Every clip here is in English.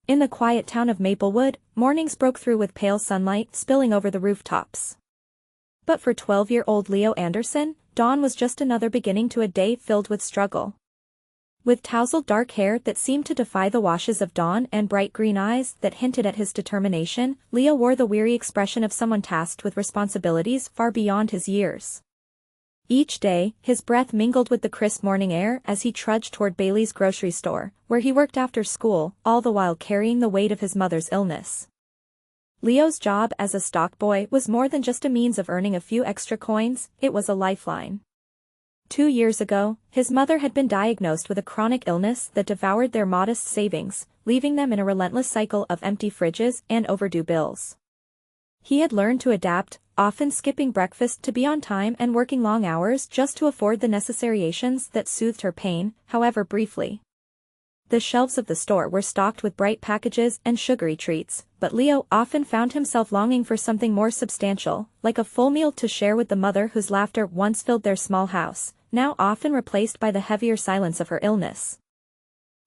In the quiet town of Maplewood, mornings broke through with pale sunlight spilling over the rooftops. But for 12-year-old Leo Anderson, dawn was just another beginning to a day filled with struggle. With tousled dark hair that seemed to defy the washes of dawn and bright green eyes that hinted at his determination, Leo wore the weary expression of someone tasked with responsibilities far beyond his years. Each day, his breath mingled with the crisp morning air as he trudged toward Bailey's grocery store, where he worked after school, all the while carrying the weight of his mother's illness. Leo's job as a stock boy was more than just a means of earning a few extra coins, it was a lifeline. 2 years ago, his mother had been diagnosed with a chronic illness that devoured their modest savings, leaving them in a relentless cycle of empty fridges and overdue bills. He had learned to adapt, often skipping breakfast to be on time and working long hours just to afford the necessariations that soothed her pain, however briefly. The shelves of the store were stocked with bright packages and sugary treats, but Leo often found himself longing for something more substantial, like a full meal to share with the mother whose laughter once filled their small house, now often replaced by the heavier silence of her illness.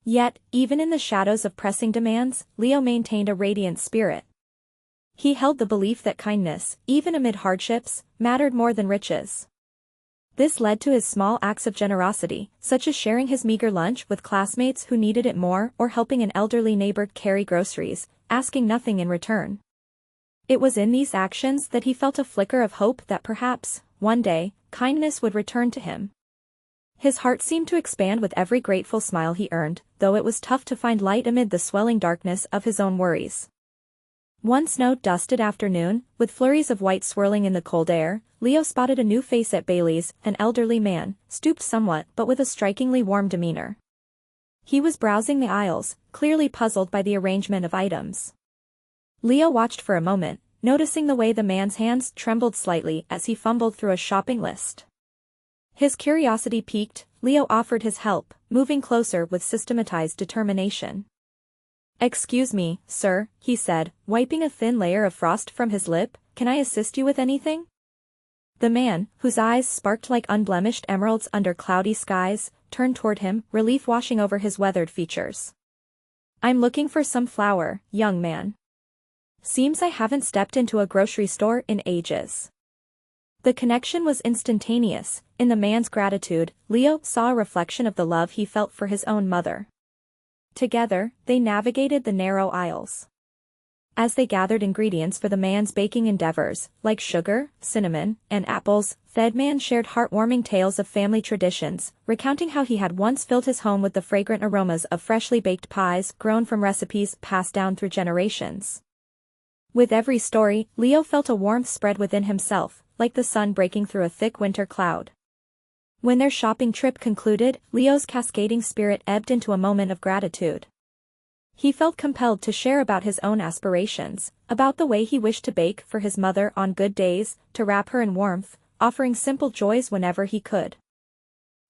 Yet, even in the shadows of pressing demands, Leo maintained a radiant spirit. He held the belief that kindness, even amid hardships, mattered more than riches. This led to his small acts of generosity, such as sharing his meager lunch with classmates who needed it more or helping an elderly neighbor carry groceries, asking nothing in return. It was in these actions that he felt a flicker of hope that perhaps, one day, kindness would return to him. His heart seemed to expand with every grateful smile he earned, though it was tough to find light amid the swelling darkness of his own worries. One snow-dusted afternoon, with flurries of white swirling in the cold air, Leo spotted a new face at Bailey's, an elderly man, stooped somewhat but with a strikingly warm demeanor. He was browsing the aisles, clearly puzzled by the arrangement of items. Leo watched for a moment, noticing the way the man's hands trembled slightly as he fumbled through a shopping list. His curiosity piqued, Leo offered his help, moving closer with systematized determination. "Excuse me, sir," he said, wiping a thin layer of frost from his lip, "can I assist you with anything?" The man, whose eyes sparked like unblemished emeralds under cloudy skies, turned toward him, relief washing over his weathered features. "I'm looking for some flour, young man. Seems I haven't stepped into a grocery store in ages." The connection was instantaneous. In the man's gratitude, Leo saw a reflection of the love he felt for his own mother. Together, they navigated the narrow aisles. As they gathered ingredients for the man's baking endeavors, like sugar, cinnamon, and apples, the man shared heartwarming tales of family traditions, recounting how he had once filled his home with the fragrant aromas of freshly baked pies grown from recipes passed down through generations. With every story, Leo felt a warmth spread within himself, like the sun breaking through a thick winter cloud. When their shopping trip concluded, Leo's cascading spirit ebbed into a moment of gratitude. He felt compelled to share about his own aspirations, about the way he wished to bake for his mother on good days, to wrap her in warmth, offering simple joys whenever he could.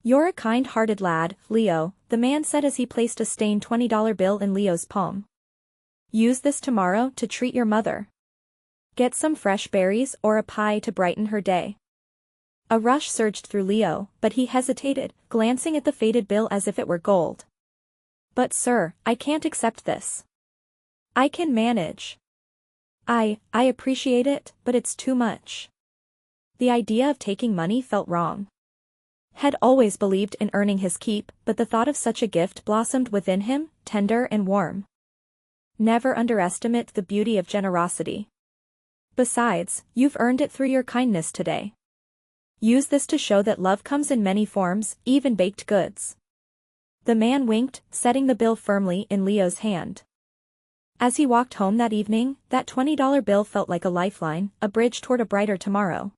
"You're a kind-hearted lad, Leo," the man said as he placed a stained $20 bill in Leo's palm. "Use this tomorrow to treat your mother. Get some fresh berries or a pie to brighten her day." A rush surged through Leo, but he hesitated, glancing at the faded bill as if it were gold. "But sir, I can't accept this. I can manage. I appreciate it, but it's too much." The idea of taking money felt wrong. Had always believed in earning his keep, but the thought of such a gift blossomed within him, tender and warm. Never underestimate the beauty of generosity. Besides, you've earned it through your kindness today. Use this to show that love comes in many forms, even baked goods. The man winked, setting the bill firmly in Leo's hand. As he walked home that evening, that $20 bill felt like a lifeline, a bridge toward a brighter tomorrow.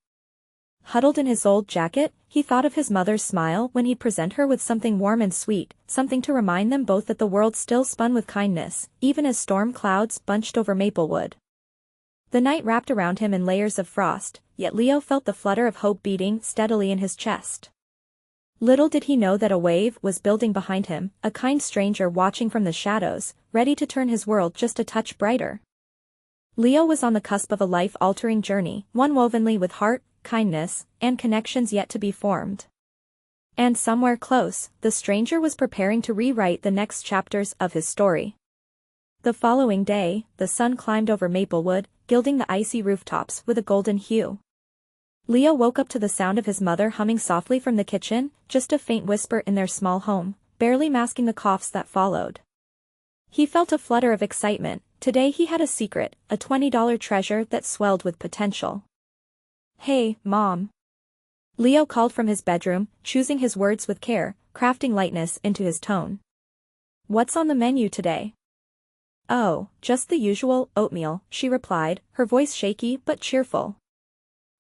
Huddled in his old jacket, he thought of his mother's smile when he'd present her with something warm and sweet, something to remind them both that the world still spun with kindness, even as storm clouds bunched over Maplewood. The night wrapped around him in layers of frost, yet Leo felt the flutter of hope beating steadily in his chest. Little did he know that a wave was building behind him, a kind stranger watching from the shadows, ready to turn his world just a touch brighter. Leo was on the cusp of a life-altering journey, one wovenly with heart, kindness, and connections yet to be formed. And somewhere close, the stranger was preparing to rewrite the next chapters of his story. The following day, the sun climbed over Maplewood, gilding the icy rooftops with a golden hue. Leo woke up to the sound of his mother humming softly from the kitchen, just a faint whisper in their small home, barely masking the coughs that followed. He felt a flutter of excitement. Today he had a secret, a $20 treasure that swelled with potential. "Hey, Mom." Leo called from his bedroom, choosing his words with care, crafting lightness into his tone. "What's on the menu today?" "Oh, just the usual, oatmeal," she replied, her voice shaky but cheerful.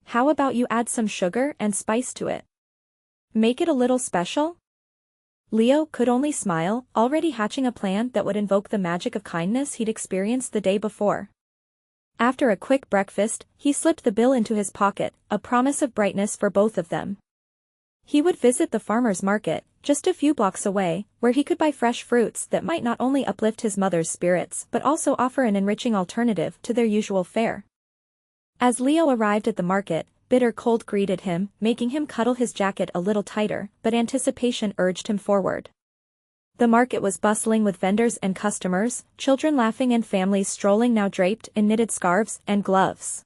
"How about you add some sugar and spice to it? Make it a little special?" Leo could only smile, already hatching a plan that would invoke the magic of kindness he'd experienced the day before. After a quick breakfast, he slipped the bill into his pocket, a promise of brightness for both of them. He would visit the farmer's market, just a few blocks away, where he could buy fresh fruits that might not only uplift his mother's spirits but also offer an enriching alternative to their usual fare. As Leo arrived at the market, bitter cold greeted him, making him cuddle his jacket a little tighter, but anticipation urged him forward. The market was bustling with vendors and customers, children laughing and families strolling now draped in knitted scarves and gloves.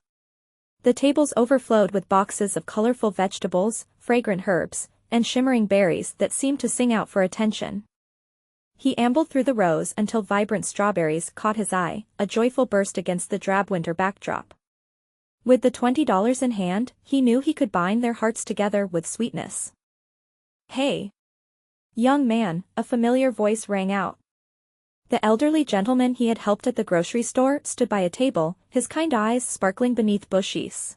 The tables overflowed with boxes of colorful vegetables, fragrant herbs, and shimmering berries that seemed to sing out for attention. He ambled through the rows until vibrant strawberries caught his eye, a joyful burst against the drab winter backdrop. With the $20 in hand, he knew he could bind their hearts together with sweetness. "Hey, young man," a familiar voice rang out. The elderly gentleman he had helped at the grocery store stood by a table, his kind eyes sparkling beneath bushies.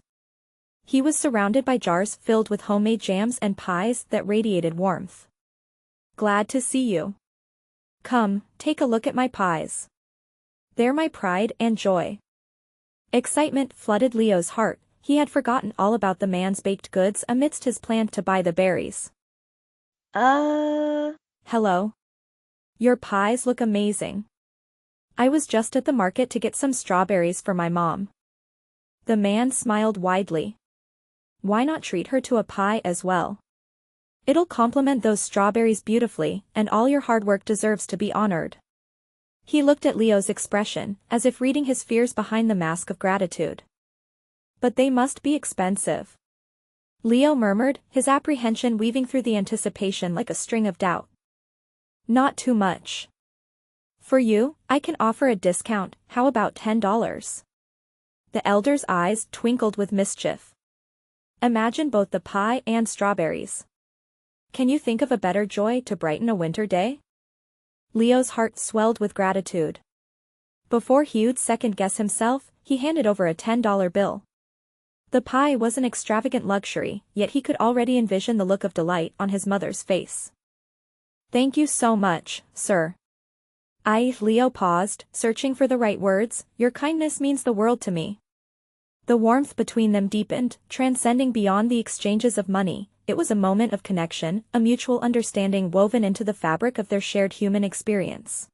He was surrounded by jars filled with homemade jams and pies that radiated warmth. "Glad to see you. Come, take a look at my pies. They're my pride and joy." Excitement flooded Leo's heart. He had forgotten all about the man's baked goods amidst his plan to buy the berries. Hello. Your pies look amazing. I was just at the market to get some strawberries for my mom." The man smiled widely. "Why not treat her to a pie as well? It'll complement those strawberries beautifully, and all your hard work deserves to be honored." He looked at Leo's expression, as if reading his fears behind the mask of gratitude. "But they must be expensive," Leo murmured, his apprehension weaving through the anticipation like a string of doubt. "Not too much. For you, I can offer a discount. How about $10? The elder's eyes twinkled with mischief. "Imagine both the pie and strawberries. Can you think of a better joy to brighten a winter day?" Leo's heart swelled with gratitude. Before he'd second-guess himself, he handed over a $10 bill. The pie was an extravagant luxury, yet he could already envision the look of delight on his mother's face. "Thank you so much, sir." Leo paused, searching for the right words. "Your kindness means the world to me." The warmth between them deepened, transcending beyond the exchanges of money. It was a moment of connection, a mutual understanding woven into the fabric of their shared human experience.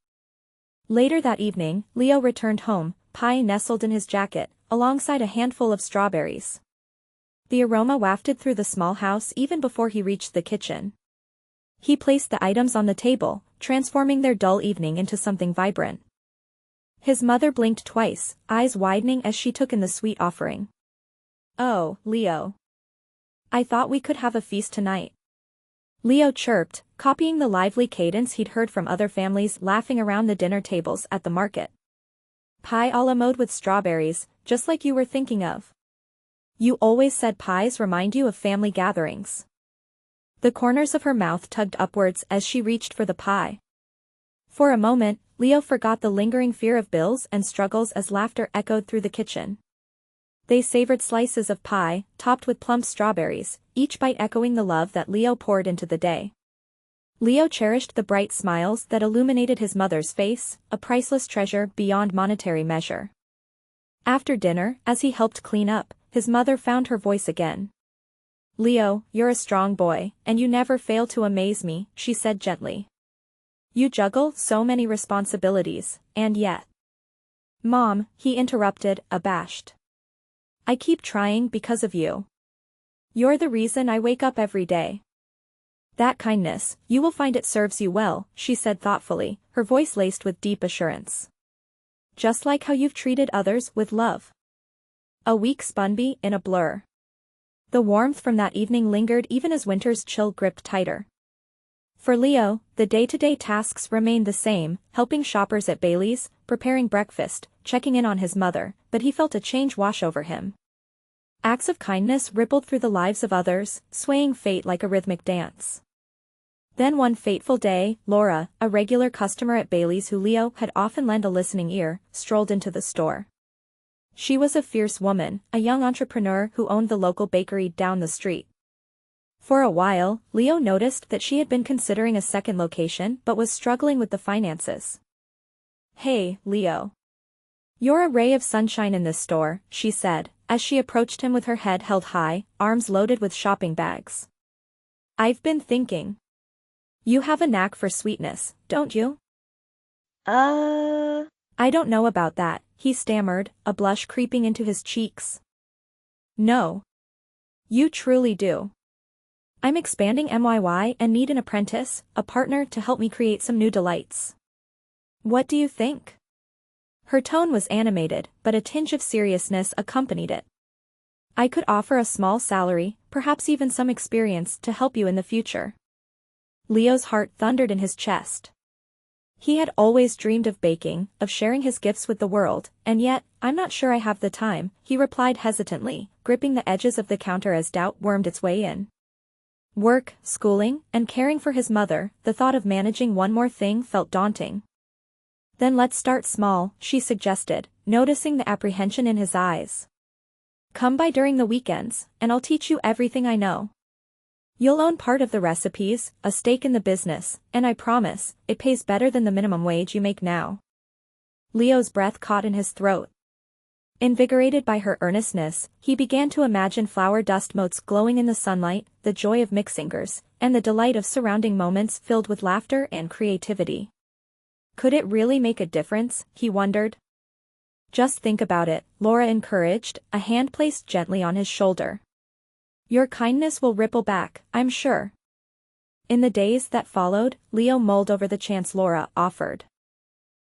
Later that evening, Leo returned home, pie nestled in his jacket, alongside a handful of strawberries. The aroma wafted through the small house even before he reached the kitchen. He placed the items on the table, transforming their dull evening into something vibrant. His mother blinked twice, eyes widening as she took in the sweet offering. "Oh, Leo. I thought we could have a feast tonight." Leo chirped, copying the lively cadence he'd heard from other families laughing around the dinner tables at the market. "Pie a la mode with strawberries, just like you were thinking of. You always said pies remind you of family gatherings." The corners of her mouth tugged upwards as she reached for the pie. For a moment, Leo forgot the lingering fear of bills and struggles as laughter echoed through the kitchen. They savored slices of pie, topped with plump strawberries, each bite echoing the love that Leo poured into the day. Leo cherished the bright smiles that illuminated his mother's face, a priceless treasure beyond monetary measure. After dinner, as he helped clean up, his mother found her voice again. "Leo, you're a strong boy, and you never fail to amaze me," she said gently. "You juggle so many responsibilities, and yet—" "Mom," he interrupted, abashed. "I keep trying because of you. You're the reason I wake up every day." "That kindness, you will find it serves you well," she said thoughtfully, her voice laced with deep assurance. just like how you've treated others with love." A week spun by in a blur. The warmth from that evening lingered even as winter's chill gripped tighter. For Leo, the day-to-day tasks remained the same, helping shoppers at Bailey's, preparing breakfast, checking in on his mother, but he felt a change wash over him. Acts of kindness rippled through the lives of others, swaying fate like a rhythmic dance. Then one fateful day, Laura, a regular customer at Bailey's who Leo had often lent a listening ear, strolled into the store. She was a fierce woman, a young entrepreneur who owned the local bakery down the street. For a while, Leo noticed that she had been considering a second location but was struggling with the finances. "Hey, Leo. You're a ray of sunshine in this store," she said, as she approached him with her head held high, arms loaded with shopping bags. "I've been thinking. You have a knack for sweetness, don't you?" I don't know about that," he stammered, a blush creeping into his cheeks. "No. You truly do. I'm expanding MYY and need an apprentice, a partner to help me create some new delights. What do you think?" Her tone was animated, but a tinge of seriousness accompanied it. "I could offer a small salary, perhaps even some experience to help you in the future." Leo's heart thundered in his chest. He had always dreamed of baking, of sharing his gifts with the world, and yet, "I'm not sure I have the time," he replied hesitantly, gripping the edges of the counter as doubt wormed its way in. Work, schooling, and caring for his mother, the thought of managing one more thing felt daunting. "Then let's start small," she suggested, noticing the apprehension in his eyes. "Come by during the weekends, and I'll teach you everything I know. You'll own part of the recipes, a stake in the business, and I promise, it pays better than the minimum wage you make now." Leo's breath caught in his throat. Invigorated by her earnestness, he began to imagine flour dust motes glowing in the sunlight, the joy of mixingers, and the delight of surrounding moments filled with laughter and creativity. Could it really make a difference, he wondered. "Just think about it," Laura encouraged, a hand placed gently on his shoulder. "Your kindness will ripple back, I'm sure." In the days that followed, Leo mulled over the chance Laura offered.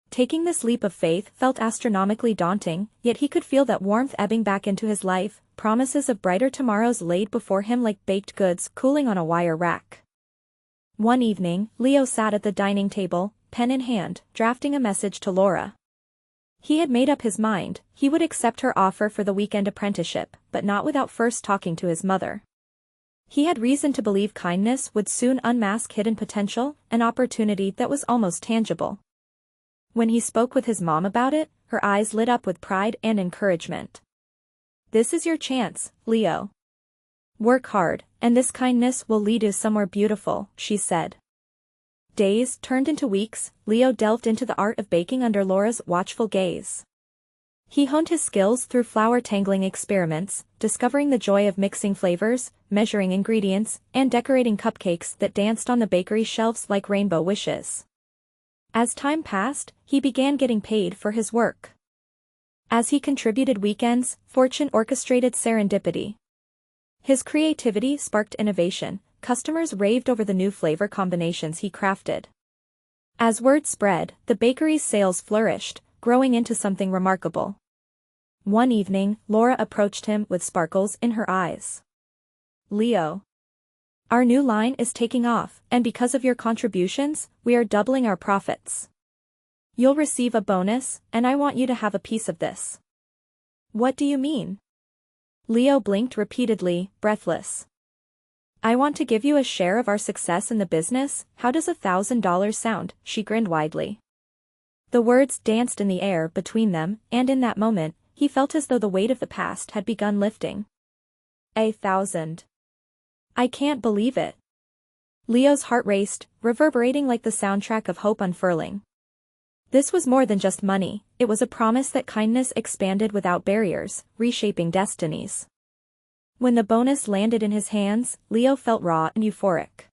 Taking this leap of faith felt astronomically daunting, yet he could feel that warmth ebbing back into his life, promises of brighter tomorrows laid before him like baked goods cooling on a wire rack. One evening, Leo sat at the dining table, pen in hand, drafting a message to Laura. He had made up his mind, he would accept her offer for the weekend apprenticeship, but not without first talking to his mother. He had reason to believe kindness would soon unmask hidden potential, an opportunity that was almost tangible. When he spoke with his mom about it, her eyes lit up with pride and encouragement. "This is your chance, Leo. Work hard, and this kindness will lead you somewhere beautiful," she said. Days turned into weeks, Leo delved into the art of baking under Laura's watchful gaze. He honed his skills through flour tangling experiments, discovering the joy of mixing flavors, measuring ingredients, and decorating cupcakes that danced on the bakery shelves like rainbow wishes. As time passed, he began getting paid for his work. As he contributed weekends, fortune orchestrated serendipity. His creativity sparked innovation. Customers raved over the new flavor combinations he crafted. As word spread, the bakery's sales flourished, growing into something remarkable. One evening, Laura approached him with sparkles in her eyes. "Leo. Our new line is taking off, and because of your contributions, we are doubling our profits. You'll receive a bonus, and I want you to have a piece of this." "What do you mean?" Leo blinked repeatedly, breathless. "I want to give you a share of our success in the business. How does $1,000 sound?" She grinned widely. The words danced in the air between them, and in that moment, he felt as though the weight of the past had begun lifting. 1,000. I can't believe it. Leo's heart raced, reverberating like the soundtrack of hope unfurling. This was more than just money, it was a promise that kindness expanded without barriers, reshaping destinies. When the bonus landed in his hands, Leo felt raw and euphoric.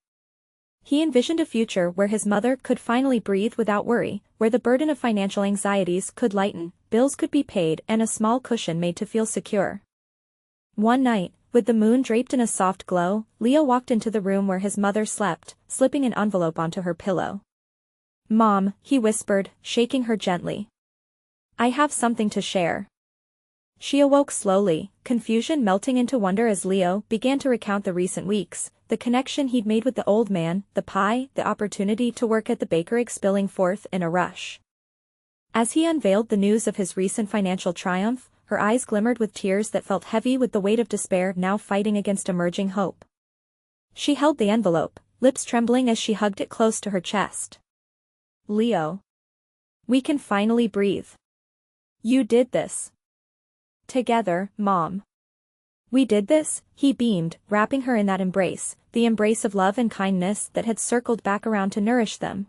He envisioned a future where his mother could finally breathe without worry, where the burden of financial anxieties could lighten, bills could be paid, and a small cushion made to feel secure. One night, with the moon draped in a soft glow, Leo walked into the room where his mother slept, slipping an envelope onto her pillow. "Mom," he whispered, shaking her gently. I have something to share. She awoke slowly, confusion melting into wonder as Leo began to recount the recent weeks, the connection he'd made with the old man, the pie, the opportunity to work at the bakery spilling forth in a rush. As he unveiled the news of his recent financial triumph, her eyes glimmered with tears that felt heavy with the weight of despair now fighting against emerging hope. She held the envelope, lips trembling as she hugged it close to her chest. Leo. We can finally breathe. You did this. Together, Mom. We did this, he beamed, wrapping her in that embrace, the embrace of love and kindness that had circled back around to nourish them.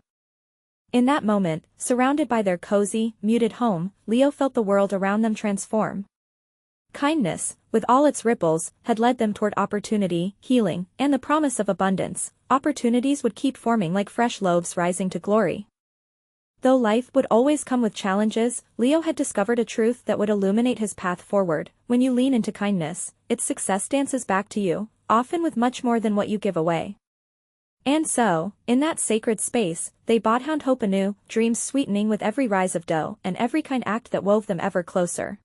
In that moment, surrounded by their cozy, muted home, Leo felt the world around them transform. Kindness, with all its ripples, had led them toward opportunity, healing, and the promise of abundance. Opportunities would keep forming like fresh loaves rising to glory. Though life would always come with challenges, Leo had discovered a truth that would illuminate his path forward. When you lean into kindness, its success dances back to you, often with much more than what you give away. And so, in that sacred space, they bound hope anew, dreams sweetening with every rise of dough and every kind act that wove them ever closer.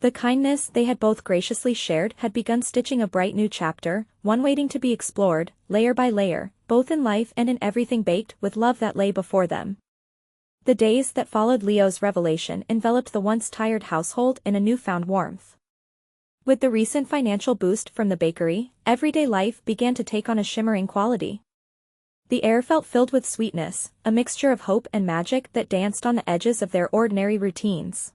The kindness they had both graciously shared had begun stitching a bright new chapter, one waiting to be explored, layer by layer, both in life and in everything baked with love that lay before them. The days that followed Leo's revelation enveloped the once tired household in a newfound warmth. With the recent financial boost from the bakery, everyday life began to take on a shimmering quality. The air felt filled with sweetness, a mixture of hope and magic that danced on the edges of their ordinary routines.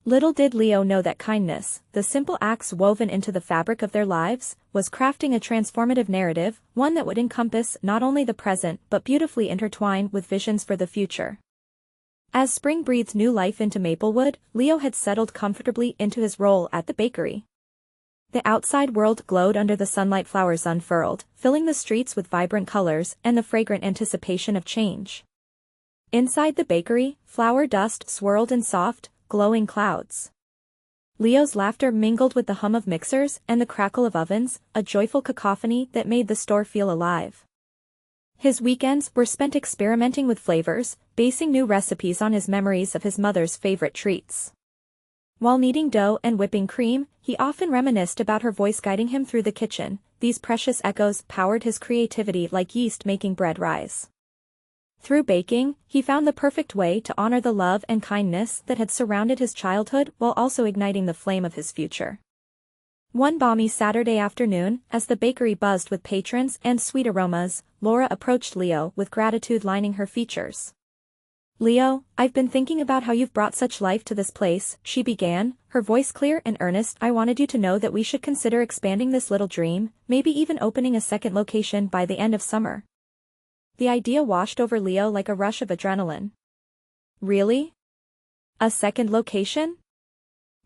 Little did Leo know that kindness, the simple acts woven into the fabric of their lives, was crafting a transformative narrative, one that would encompass not only the present but beautifully intertwine with visions for the future. As spring breathed new life into Maplewood, Leo had settled comfortably into his role at the bakery. The outside world glowed under the sunlight, flowers unfurled, filling the streets with vibrant colors and the fragrant anticipation of change. Inside the bakery, flour dust swirled in soft, glowing clouds. Leo's laughter mingled with the hum of mixers and the crackle of ovens, a joyful cacophony that made the store feel alive. His weekends were spent experimenting with flavors, basing new recipes on his memories of his mother's favorite treats. While kneading dough and whipping cream, he often reminisced about her voice guiding him through the kitchen. These precious echoes powered his creativity like yeast making bread rise. Through baking, he found the perfect way to honor the love and kindness that had surrounded his childhood while also igniting the flame of his future. One balmy Saturday afternoon, as the bakery buzzed with patrons and sweet aromas, Laura approached Leo with gratitude lining her features. Leo, I've been thinking about how you've brought such life to this place, she began, her voice clear and earnest. I wanted you to know that we should consider expanding this little dream, maybe even opening a second location by the end of summer. The idea washed over Leo like a rush of adrenaline. Really? A second location?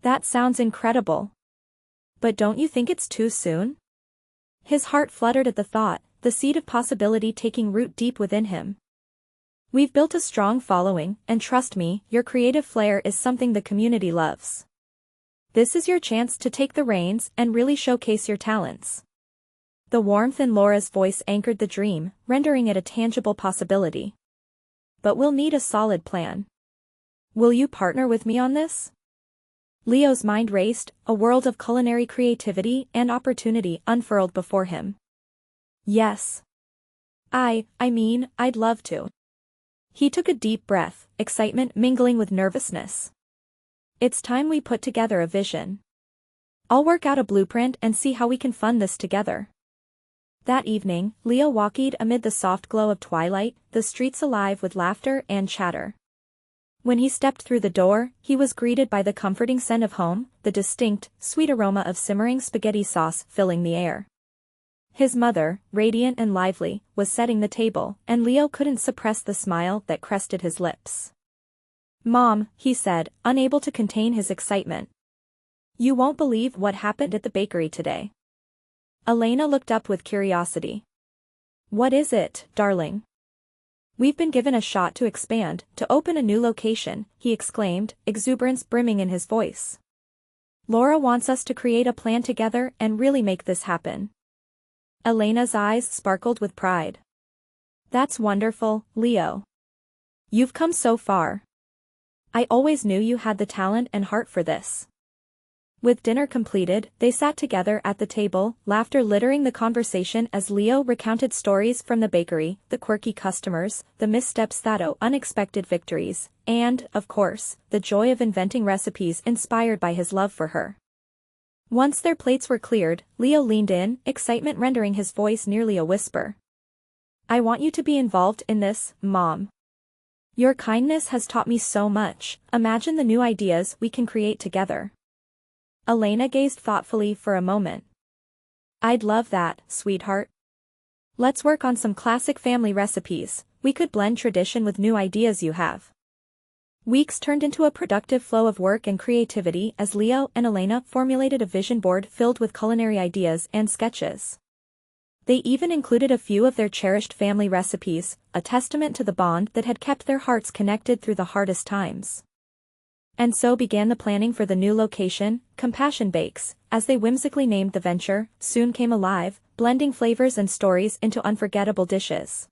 That sounds incredible. But don't you think it's too soon? His heart fluttered at the thought, the seed of possibility taking root deep within him. We've built a strong following, and trust me, your creative flair is something the community loves. This is your chance to take the reins and really showcase your talents. The warmth in Laura's voice anchored the dream, rendering it a tangible possibility. But we'll need a solid plan. Will you partner with me on this? Leo's mind raced, a world of culinary creativity and opportunity unfurled before him. Yes. I mean, I'd love to. He took a deep breath, excitement mingling with nervousness. It's time we put together a vision. I'll work out a blueprint and see how we can fund this together. That evening, Leo walked amid the soft glow of twilight, the streets alive with laughter and chatter. When he stepped through the door, he was greeted by the comforting scent of home, the distinct, sweet aroma of simmering spaghetti sauce filling the air. His mother, radiant and lively, was setting the table, and Leo couldn't suppress the smile that crested his lips. Mom, he said, unable to contain his excitement. You won't believe what happened at the bakery today. Elena looked up with curiosity. What is it, darling? We've been given a shot to expand, to open a new location, he exclaimed, exuberance brimming in his voice. Laura wants us to create a plan together and really make this happen. Elena's eyes sparkled with pride. That's wonderful, Leo. You've come so far. I always knew you had the talent and heart for this. With dinner completed, they sat together at the table, laughter littering the conversation as Leo recounted stories from the bakery, the quirky customers, the missteps that unexpected victories, and, of course, the joy of inventing recipes inspired by his love for her. Once their plates were cleared, Leo leaned in, excitement rendering his voice nearly a whisper. I want you to be involved in this, Mom. Your kindness has taught me so much. Imagine the new ideas we can create together. Elena gazed thoughtfully for a moment. I'd love that, sweetheart. Let's work on some classic family recipes. We could blend tradition with new ideas you have. Weeks turned into a productive flow of work and creativity as Leo and Elena formulated a vision board filled with culinary ideas and sketches. They even included a few of their cherished family recipes, a testament to the bond that had kept their hearts connected through the hardest times. And so began the planning for the new location, Compassion Bakes, as they whimsically named the venture, soon came alive, blending flavors and stories into unforgettable dishes.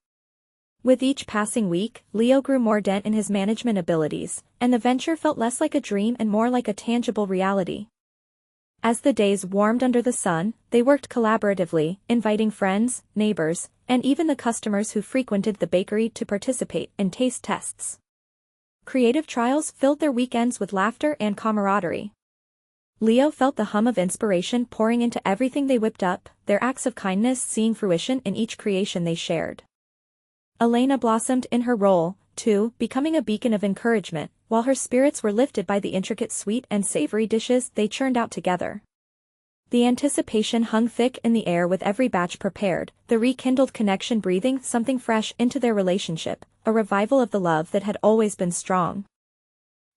With each passing week, Leo grew more dent in his management abilities, and the venture felt less like a dream and more like a tangible reality. As the days warmed under the sun, they worked collaboratively, inviting friends, neighbors, and even the customers who frequented the bakery to participate in taste tests. Creative trials filled their weekends with laughter and camaraderie. Leo felt the hum of inspiration pouring into everything they whipped up, their acts of kindness seeing fruition in each creation they shared. Elena blossomed in her role, too, becoming a beacon of encouragement, while her spirits were lifted by the intricate sweet and savory dishes they churned out together. The anticipation hung thick in the air with every batch prepared, the rekindled connection breathing something fresh into their relationship, a revival of the love that had always been strong.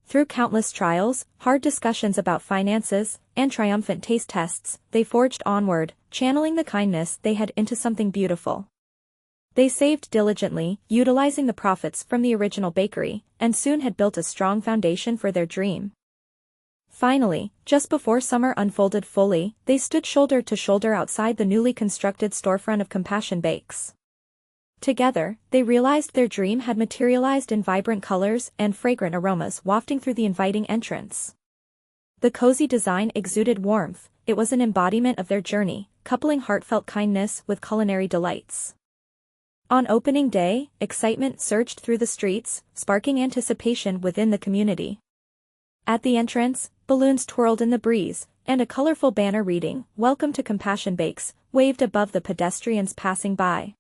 Through countless trials, hard discussions about finances, and triumphant taste tests, they forged onward, channeling the kindness they had into something beautiful. They saved diligently, utilizing the profits from the original bakery, and soon had built a strong foundation for their dream. Finally, just before summer unfolded fully, they stood shoulder to shoulder outside the newly constructed storefront of Compassion Bakes. Together, they realized their dream had materialized in vibrant colors and fragrant aromas wafting through the inviting entrance. The cozy design exuded warmth, it was an embodiment of their journey, coupling heartfelt kindness with culinary delights. On opening day, excitement surged through the streets, sparking anticipation within the community. At the entrance, balloons twirled in the breeze, and a colorful banner reading, "Welcome to Compassion Bakes," waved above the pedestrians passing by.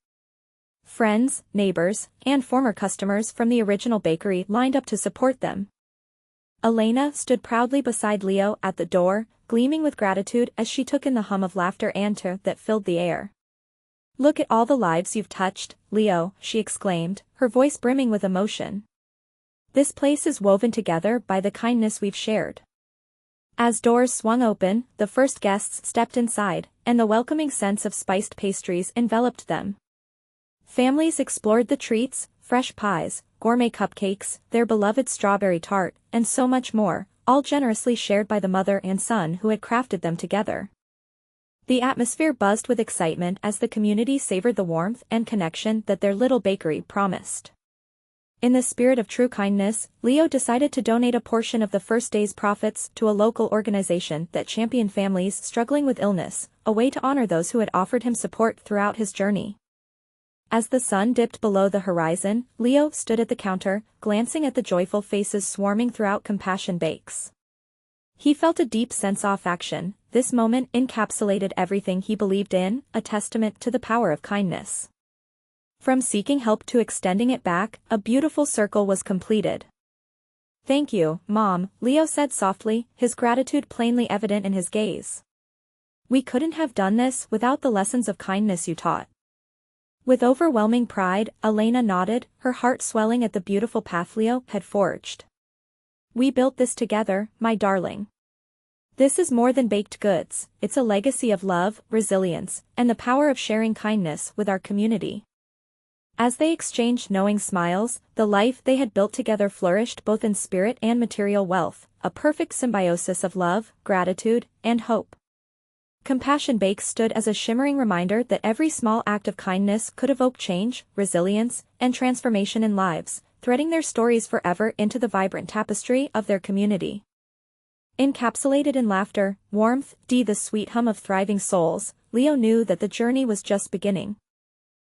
Friends, neighbors, and former customers from the original bakery lined up to support them. Elena stood proudly beside Leo at the door, gleaming with gratitude as she took in the hum of laughter and cheer that filled the air. "Look at all the lives you've touched, Leo," she exclaimed, her voice brimming with emotion. "This place is woven together by the kindness we've shared." As doors swung open, the first guests stepped inside, and the welcoming sense of spiced pastries enveloped them. Families explored the treats, fresh pies, gourmet cupcakes, their beloved strawberry tart, and so much more, all generously shared by the mother and son who had crafted them together. The atmosphere buzzed with excitement as the community savored the warmth and connection that their little bakery promised. In the spirit of true kindness, Leo decided to donate a portion of the first day's profits to a local organization that championed families struggling with illness, a way to honor those who had offered him support throughout his journey. As the sun dipped below the horizon, Leo stood at the counter, glancing at the joyful faces swarming throughout Compassion Bakes. He felt a deep sense of action. This moment encapsulated everything he believed in, a testament to the power of kindness. From seeking help to extending it back, a beautiful circle was completed. "Thank you, Mom," Leo said softly, his gratitude plainly evident in his gaze. "We couldn't have done this without the lessons of kindness you taught." With overwhelming pride, Elena nodded, her heart swelling at the beautiful path Leo had forged. "We built this together, my darling. This is more than baked goods, it's a legacy of love, resilience, and the power of sharing kindness with our community." As they exchanged knowing smiles, the life they had built together flourished both in spirit and material wealth, a perfect symbiosis of love, gratitude, and hope. Compassion Bakes stood as a shimmering reminder that every small act of kindness could evoke change, resilience, and transformation in lives, threading their stories forever into the vibrant tapestry of their community. Encapsulated in laughter, warmth, the sweet hum of thriving souls, Leo knew that the journey was just beginning.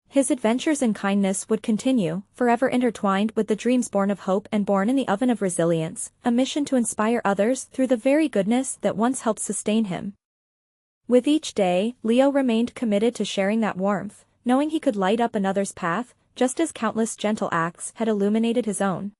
His adventures in kindness would continue, forever intertwined with the dreams born of hope and born in the oven of resilience, a mission to inspire others through the very goodness that once helped sustain him. With each day, Leo remained committed to sharing that warmth, knowing he could light up another's path, just as countless gentle acts had illuminated his own.